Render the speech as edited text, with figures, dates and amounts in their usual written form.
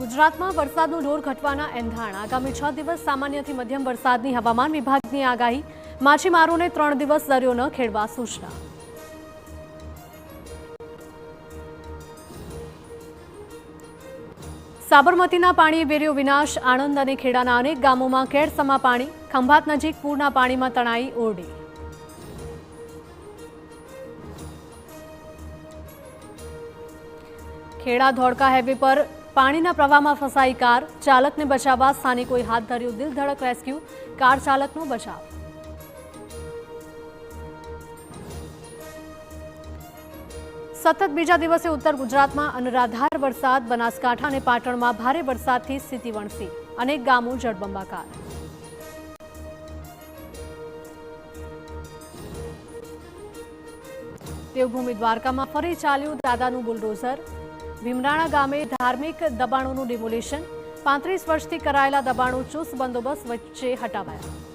ગુજરાતમાં વરસાદનું જોર ઘટવાના એંધાણ આગામી 6 દિવસ સામાન્યથી મધ્યમ વરસાદની હવામાન વિભાગની આગાહી માછીમારોને 3 દિવસ દરિયો ન ખેડવા સૂચના સાબરમતીના પાણીએ વેર્યો વિનાશ આણંદ અને ખેડાના અનેક ગામોમાં કેડસમા પાણી ખંભાત નજીક પૂરના પાણીમાં તણાઈ ઓરડી ખેડા ધોળકા હાઈવે પર પાણીના પ્રવાહમાં ફસાઈ કાર ચાલકને બચાવવા સ્થાનિકોએ હાથ ધર્યું દિલધડક રેસ્ક્યુ કાર ચાલકનો બચાવ સતત બીજા દિવસે ઉત્તર ગુજરાતમાં અનરાધાર વરસાદ બનાસકાંઠા અને પાટણમાં ભારે વરસાદથી સ્થિતિ વણસી અનેક ગામો જળબંબાકાર દેવભૂમિ દ્વારકામાં ફરી ચાલ્યું દાદાનું બુલડોઝર ભીમરાણા ગામે ધાર્મિક દબાણોનું ડિમોલિશન 35 વર્ષથી કરાયેલા દબાણો ચુસ્ત બંદોબસ્ત વચ્ચે હટાવાયા